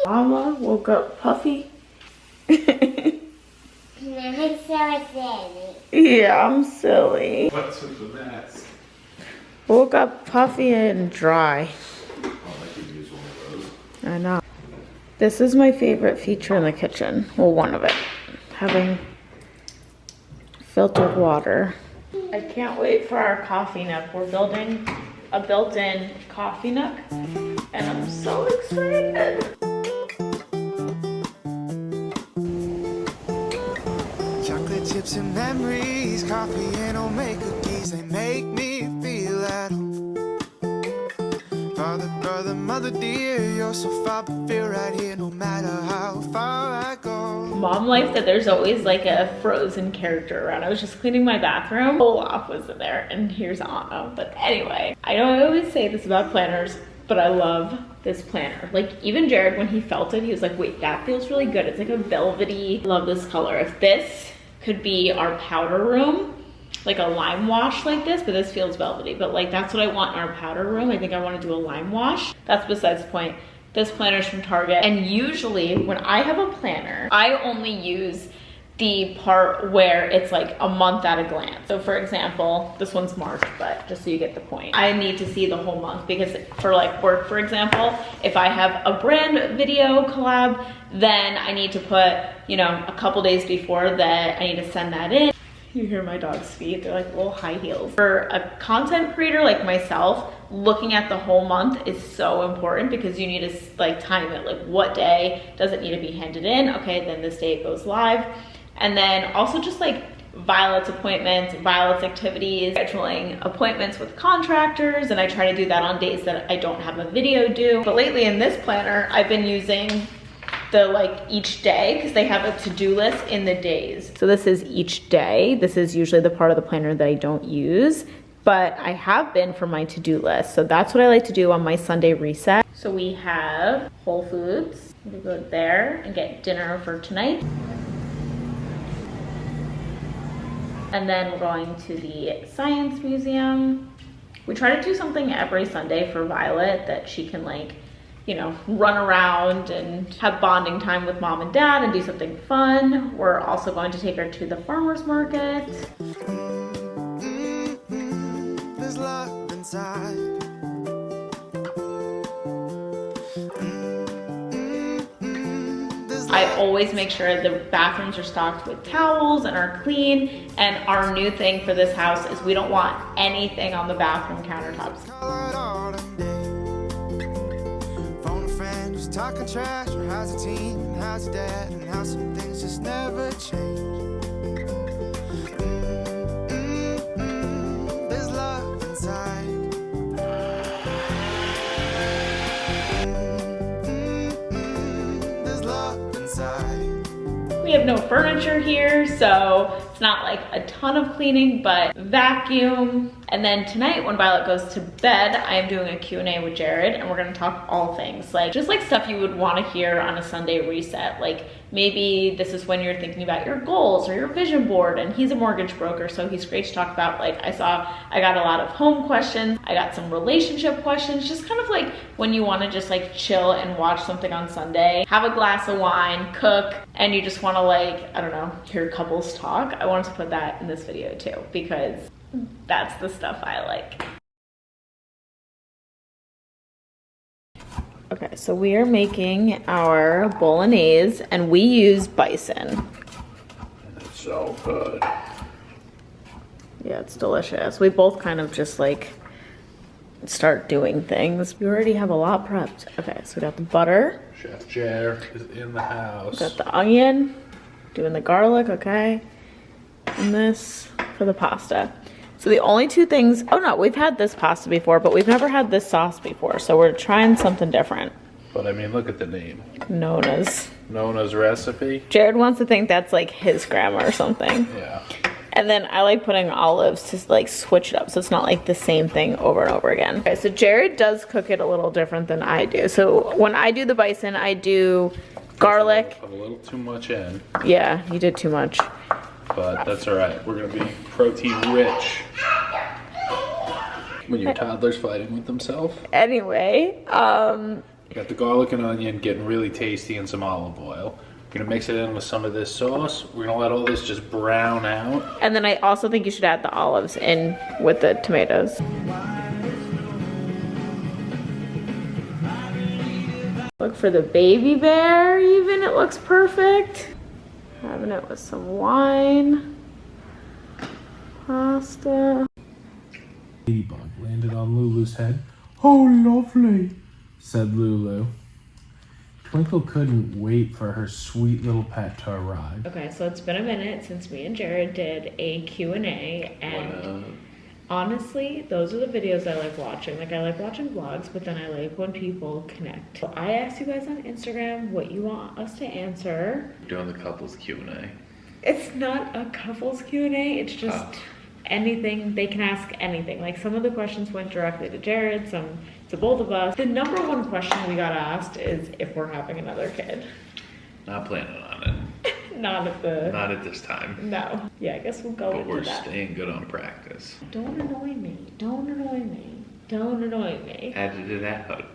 Mama woke up puffy. I'm so silly. Yeah, I'm silly. What's with the mask? Woke up puffy and dry. Oh, I could use one of those. I know. This is my favorite feature in the kitchen. Well, one of it. Having filtered water. I can't wait for our coffee nook. We're building a built-in coffee nook, and I'm so excited. Chocolate chips and memories, coffee and homemade cookies, they make me feel at home. Father, brother, mother dear, you're so far but feel right here no matter how far I go. Mom likes that there's always like a Frozen character around. I was just cleaning my bathroom. Olaf was in there, and here's Anna. But anyway, I know I always say this about planners, but I love this planner. Like even Jared, when he felt it, he was like, wait, that feels really good. It's like a velvety, love this color. If this could be our powder room, like a lime wash like this, but this feels velvety, but like that's what I want in our powder room. I think I want to do a lime wash. That's besides the point. This planner's from Target, and usually when I have a planner, I only use the part where it's like a month at a glance. So for example, this one's March, but just so you get the point, I need to see the whole month, because for like work, for example, if I have a brand video collab, then I need to put, you know, a couple days before that, I need to send that in. You hear my dog's feet, they're like little high heels. For a content creator like myself, looking at the whole month is so important, because you need to like time it, like what day does it need to be handed in? Okay, then this day it goes live. And then also just like Violet's appointments, Violet's activities, scheduling appointments with contractors, and I try to do that on days that I don't have a video due. But lately in this planner, I've been using the like each day, because they have a to-do list in the days. So this is each day. This is usually the part of the planner that I don't use, but I have been for my to-do list. So that's what I like to do on my Sunday reset. So we have Whole Foods. We go there and get dinner for tonight. And then we're going to the Science Museum. We try to do something every Sunday for Violet that she can like, you know, run around and have bonding time with mom and dad and do something fun. We're also going to take her to the farmer's market. There's love inside. I always make sure the bathrooms are stocked with towels and are clean. And our new thing for this house is we don't want anything on the bathroom countertops. Colored autumn day. Phone a friend who's talking trash, or how's the team, and how's your dad, and how some things just never change. There's love inside. There's love inside. We have no furniture here, so it's not like a ton of cleaning, but vacuum. And then tonight when Violet goes to bed, I am doing a Q&A with Jared, and we're gonna talk all things, like just like stuff you would wanna hear on a Sunday reset. Like maybe this is when you're thinking about your goals or your vision board, and he's a mortgage broker, so he's great to talk about. Like I got a lot of home questions, I got some relationship questions, just kind of like when you wanna just like chill and watch something on Sunday, have a glass of wine, cook, and you just wanna like, I don't know, hear couples talk. I wanted to put that in this video too, because that's the stuff I like. Okay, so we are making our bolognese, and we use bison. It's so good. Yeah, it's delicious. We both kind of just like start doing things. We already have a lot prepped. Okay, so we got the butter. Chef Jer is in the house. Got the onion, doing the garlic, okay. And this for the pasta. So the only two things, oh no, we've had this pasta before, but we've never had this sauce before. So we're trying something different. But I mean, look at the name. Nona's. Nona's recipe. Jared wants to think that's like his grandma or something. Yeah. And then I like putting olives to like switch it up so it's not like the same thing over and over again. Okay, so Jared does cook it a little different than I do. So when I do the bison, I do garlic. Put a little too much in, Yeah, you did too much. but that's all right. We're gonna be protein rich. When your toddler's fighting with himself. Anyway, Got the garlic and onion getting really tasty and some olive oil. We're gonna mix it in with some of this sauce. We're gonna let all this just brown out. And then I also think you should add the olives in with the tomatoes. Look for the baby bear even, it looks perfect. Having it with some wine. Pasta. Ladybug landed on Lulu's head. Oh, lovely, said Lulu. Twinkle couldn't wait for her sweet little pet to arrive. Okay, so it's been a minute since me and Jared did a Q&A, and honestly, those are the videos I like watching. Like, I like watching vlogs, but then I like when people connect. So I asked you guys on Instagram what you want us to answer. Doing the couples Q&A. It's not a couples Q&A, it's just anything. They can ask anything. Like, some of the questions went directly to Jared, some to both of us. The number one question we got asked is if we're having another kid. Not planning on it. Not Not at this time. No. Yeah, I guess we'll go But into we're that. staying good on practice. Don't annoy me. Don't annoy me. Don't annoy me. Added it out.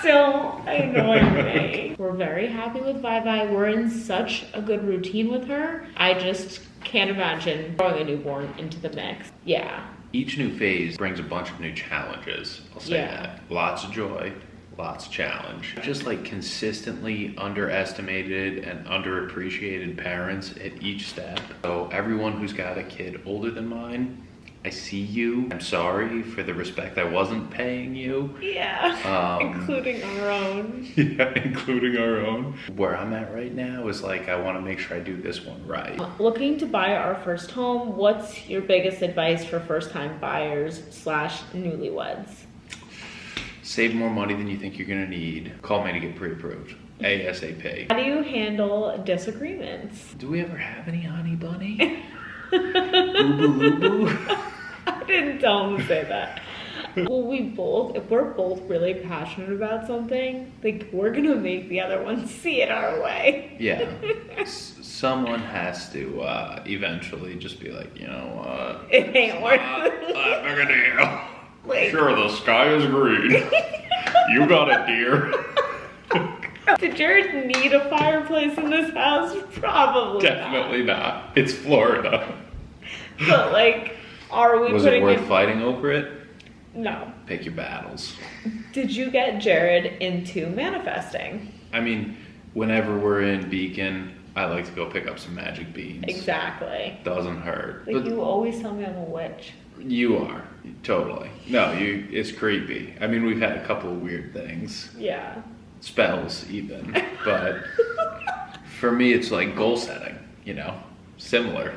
Don't annoy me. We're very happy with Vi. We're in such a good routine with her. I just can't imagine throwing a newborn into the mix. Yeah. Each new phase brings a bunch of new challenges. I'll say Yeah. that. Lots of joy, lots of challenge. Just like consistently underestimated and underappreciated parents at each step. So everyone who's got a kid older than mine, I see you. I'm sorry for the respect I wasn't paying you. Yeah. Including our own. Yeah, including our own. Where I'm at right now is like, I want to make sure I do this one right. Looking to buy our first home, what's your biggest advice for first-time buyers / newlyweds? Save more money than you think you're gonna need. Call me to get pre-approved. ASAP. How do you handle disagreements? Do we ever have any, honey bunny? Boo-boo-loo-boo? I didn't tell him to say that. Well, if we're both really passionate about something, like, we're gonna make the other one see it our way. Yeah. Someone has to eventually just be like, you know what? It ain't worth Not that big a deal. Like, Sure, the sky is green. You got it, dear. did Jared need a fireplace in this house? Probably Definitely not. It's Florida. not. But, like, are we Was it putting worth in... fighting over it? No. Pick your battles. Did you get Jared into manifesting? I mean, whenever we're in Beacon, I like to go pick up some magic beans. Exactly. Doesn't hurt. Like, But you always tell me I'm a witch. you are. Totally. No, it's creepy. I mean, we've had a couple of weird things. Yeah. Spells, even. But for me, it's like goal setting, you know? Similar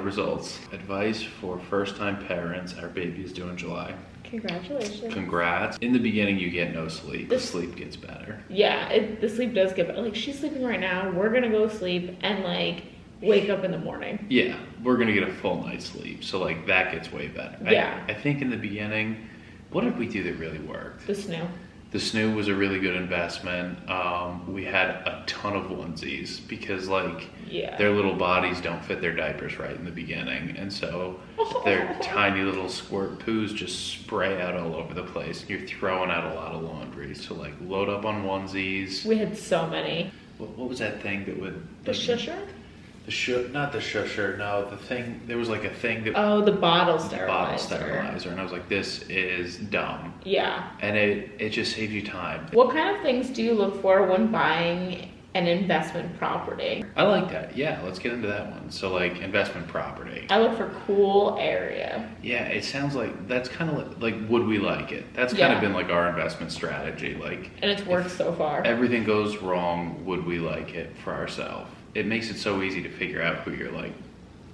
results. Advice for first-time parents. Our baby is due in July. Congratulations. Congrats. In the beginning, you get no sleep. The sleep gets better. Yeah, the sleep does get better. Like, she's sleeping right now. We're gonna go sleep and, like, wake up in the morning. Yeah, we're gonna get a full night's sleep. So, like, that gets way better. Yeah. I think in the beginning, what did we do that really worked? The snoo. The snoo was a really good investment. We had a ton of onesies because, like, Yeah. their little bodies don't fit their diapers right in the beginning. And so their tiny little squirt poos just spray out all over the place. You're throwing out a lot of laundry. So, like, load up on onesies. We had so many. What was that thing that would... The shusher? Not the shusher, no. The thing... There was, like, a thing that... Oh, the bottle the sterilizer. bottle sterilizer. And I was like, this is dumb. Yeah. And it just saves you time. What kind of things do you look for when buying an investment property? I like that. Yeah, let's get into that one. So, like, investment property. I look for cool area. Yeah, it sounds like that's kind of like would we like it? That's kind Yeah. of been like our investment strategy. Like, And it's worked so far. everything goes wrong, would we like it for ourselves? It makes it so easy to figure out who your like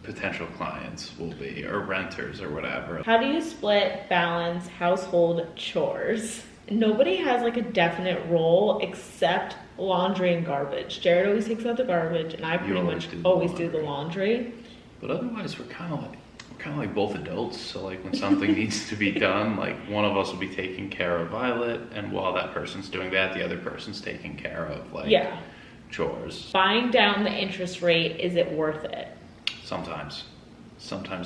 potential clients will be or renters or whatever. How do you split, balance household chores? Nobody has like a definite role except laundry and garbage. Jared always takes out the garbage and I pretty always much do the always do the laundry. But otherwise, we're kind of like both adults. So like when something needs to be done, like one of us will be taking care of Violet, and while that person's doing that, the other person's taking care of like Yeah. chores. Buying down the interest rate, is it worth it? Sometimes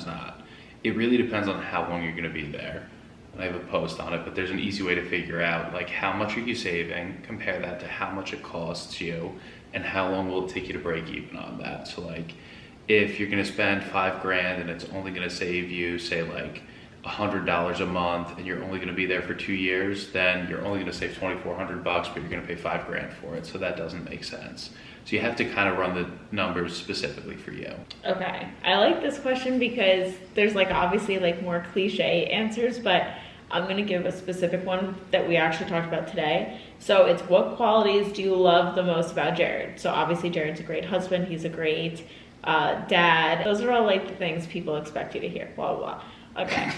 not. It really depends on how long you're going to be there. and I have a post on it, but there's an easy way to figure out like how much are you saving, compare that to how much it costs you, and how long will it take you to break even on that. So like if you're gonna spend $5,000 and it's only gonna save you, say like $100 a month, and you're only gonna be there for 2 years, then you're only gonna save $2,400, but you're gonna pay $5,000 for it. So that doesn't make sense. So you have to kind of run the numbers specifically for you. Okay, I like this question because there's like obviously like more cliche answers, but I'm gonna give a specific one that we actually talked about today. So it's, what qualities do you love the most about Jared? So obviously Jared's a great husband, he's a great dad. Those are all like the things people expect you to hear, blah, blah, blah. Okay.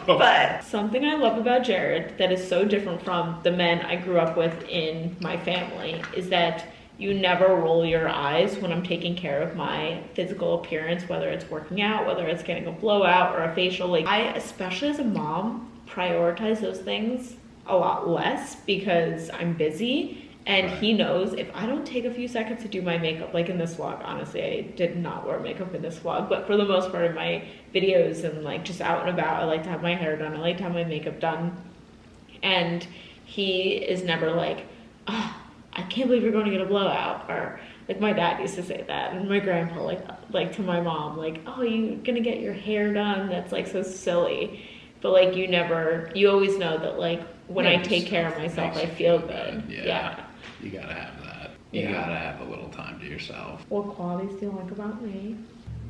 But something I love about Jared that is so different from the men I grew up with in my family is that you never roll your eyes when I'm taking care of my physical appearance, whether it's working out, whether it's getting a blowout or a facial. Like, I, especially as a mom, prioritize those things a lot less because I'm busy. And he knows if I don't take a few seconds to do my makeup, like in this vlog, honestly, I did not wear makeup in this vlog, but for the most part in my videos and like just out and about, I like to have my hair done, I like to have my makeup done. And he is never like, oh, I can't believe you're going to get a blowout. Or like my dad used to say that, and my grandpa like to my mom, like, oh, you're gonna get your hair done? That's like so silly. But like you always know that like when I take care of myself, I feel good. Yeah. You gotta have that. You gotta have a little time to yourself. What qualities do you like about me?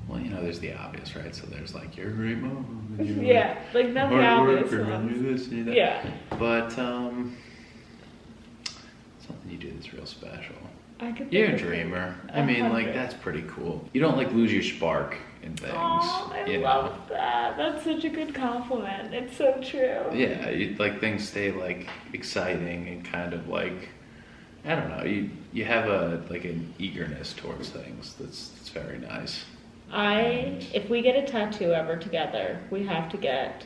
Well, you know, there's the obvious, right? So there's like, you're a great mom. And you're Yeah, like not the hard obvious worker, and ones. you're this and you're that. Yeah. But something you do that's real special. I could You're a think of dreamer. I mean, like, 100. that's pretty cool. You don't like lose your spark in things. Oh, I you love know? that. That's such a good compliment. It's so true. Yeah, like things stay like exciting and kind of like, I don't know. You have an eagerness towards things that's very nice. If we get a tattoo ever together, we have to get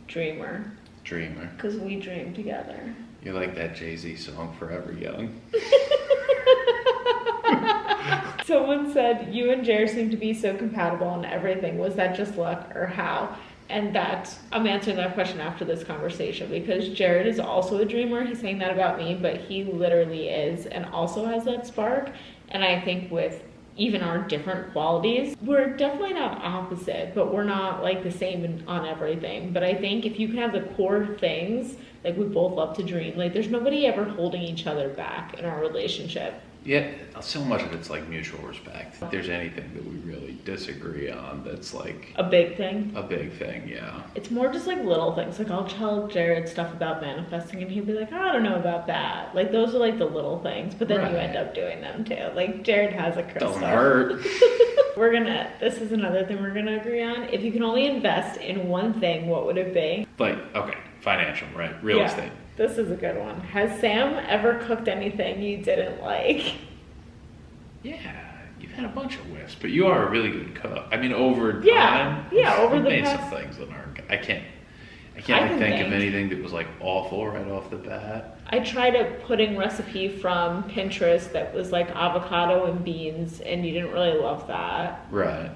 Dreamer, Dreamer. because we dream together. You're like that Jay-Z song, Forever Young. Someone said you and Jared seem to be so compatible on everything. Was that just luck or how? And I'm answering that question after this conversation because Jared is also a dreamer. He's saying that about me, but he literally is and also has that spark. And I think with even our different qualities, we're definitely not opposite, but we're not like the same on everything. But I think if you can have the core things, like we both love to dream, like there's nobody ever holding each other back in our relationship. Yeah, so much of it's like mutual respect. If there's anything that we really disagree on, that's like A big thing. a big thing, yeah. It's more just like little things. Like I'll tell Jared stuff about manifesting and he'll be like, I don't know about that. Like those are like the little things, but then you Right. end up doing them too. Like Jared has a crystal. Doesn't hurt. This is another thing we're gonna agree on. If you can only invest in one thing, what would it be? Like, okay, financial, right? Real Yeah, estate. This is a good one. Has Sam ever cooked anything you didn't like? Yeah, you've had a bunch of whiffs, but you are a really good cook. I mean, over time, Yeah, over you've the made past- some things that aren't. I can't I like, can think of think. anything that was like awful right off the bat. I tried a pudding recipe from Pinterest that was like avocado and beans, and you didn't really love that. Right.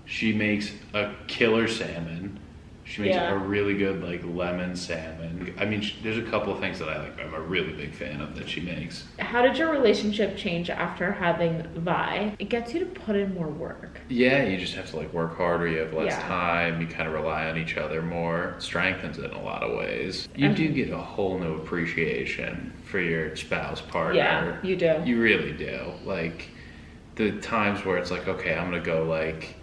She makes a killer salmon. She makes Yeah. a really good like lemon salmon. I mean, there's a couple of things that I like. I'm a really big fan of that she makes. How did your relationship change after having Vi? It gets you to put in more work. Yeah, you just have to like work harder. You have less Yeah. time. You kind of rely on each other more. It strengthens it in a lot of ways. You do get a whole new appreciation for your spouse partner. Yeah, you do. You really do. Like the times where it's like, okay, I'm gonna go like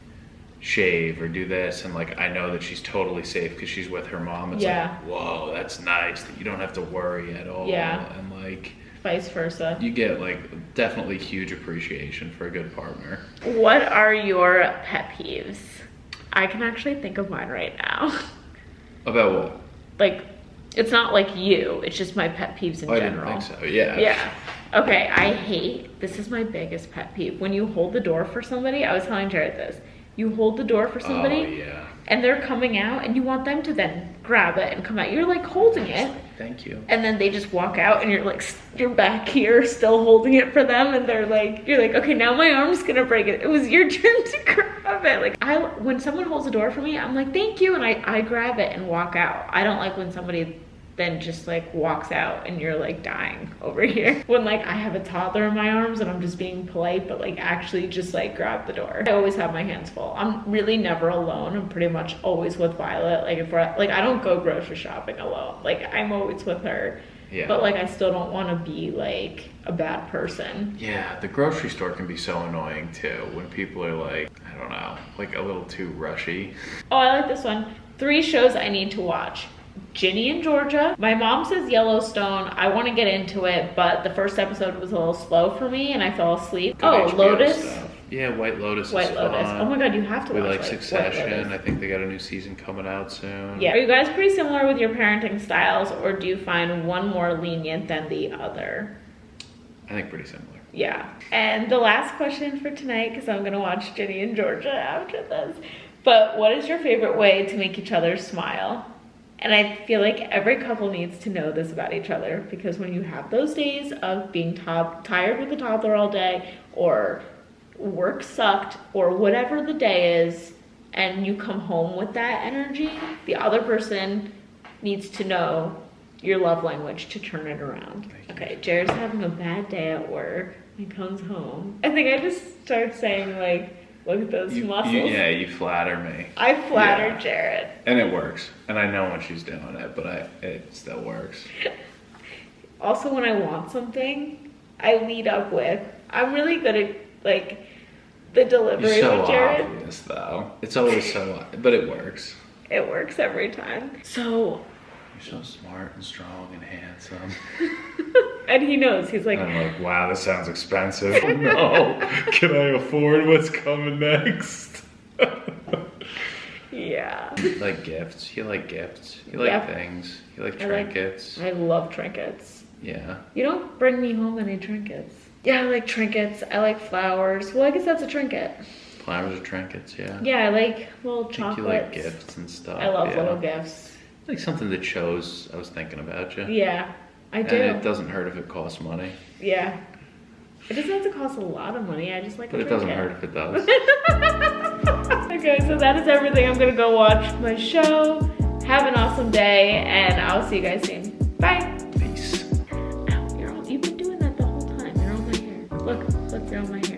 shave or do this, and like I know that she's totally safe because she's with her mom. It's Yeah. like, whoa, that's nice that you don't have to worry at all. Yeah. And like Vice versa. you get like definitely huge appreciation for a good partner. What are your pet peeves? I can actually think of mine right now. About what? Like, it's not like you, it's just my pet peeves in I general. didn't think so. Yeah. Yeah. Okay, I hate, this is my biggest pet peeve. When you hold the door for somebody, I was telling Jared this. You hold the door for somebody Oh yeah. and they're coming out and you want them to then grab it and come out. You're like holding it. Thank you. And then they just walk out and you're like, you're back here still holding it for them. And they're like, you're like, okay, now my arm's gonna break it. It was your turn to grab it. Like when someone holds the door for me, I'm like, thank you. And I grab it and walk out. I don't like when somebody then just like walks out and you're like dying over here. When like I have a toddler in my arms and I'm just being polite, but like actually just like grab the door. I always have my hands full. I'm really never alone. I'm pretty much always with Violet. Like if we're like, I don't go grocery shopping alone. Like I'm always with her. Yeah. But like I still don't want to be like a bad person. Yeah, the grocery store can be so annoying too when people are like, I don't know, like a little too rushy. Oh, I like this one. 3 shows I need to watch. Ginny and Georgia. My mom says Yellowstone. I want to get into it, but the first episode was a little slow for me and I fell asleep. Good Oh, HBO Lotus. stuff. Yeah, White Lotus White is Lotus. fun. Oh my god, you have to We watch like White Succession. Lotus. I think they got a new season coming out soon. Yeah. Are you guys pretty similar with your parenting styles, or do you find one more lenient than the other? I think pretty similar. Yeah. And the last question for tonight, because I'm going to watch Ginny and Georgia after this, but what is your favorite way to make each other smile? And I feel like every couple needs to know this about each other, because when you have those days of being tired with the toddler all day, or work sucked, or whatever the day is, and you come home with that energy, the other person needs to know your love language to turn it around. Okay, Jared's having a bad day at work. He comes home. I think I just start saying like, look at those muscles. You flatter me. I flatter Yeah. Jared. And it works. And I know when she's doing it, but it still works. Also, when I want something, I lead up with, I'm really good at like the delivery You're so with Jared. obvious though. It's always so, but it works. It works every time. So, You're so smart and strong and handsome. and he knows, he's like, And I'm like, wow, this sounds expensive. Oh, no, can I afford what's coming next? yeah. You like gifts. You like gifts. You like Yeah. things. You like I like- trinkets. I love trinkets. Yeah. You don't bring me home any trinkets. Yeah, I like trinkets. I like flowers. Well, I guess that's a trinket. Flowers or trinkets, yeah. Yeah, I like little I think chocolates. you like gifts and stuff. I love yeah. little gifts. Like something that shows I was thinking about you. Yeah, I do. And it doesn't hurt if it costs money. Yeah. It doesn't have to cost a lot of money. I just like But a it doesn't trinket. hurt if it does. Okay, so that is everything. I'm gonna go watch my show. Have an awesome day, and I'll see you guys soon. Bye. Peace. Ow, you've been doing that the whole time. You're on my hair. Look, you're on my hair.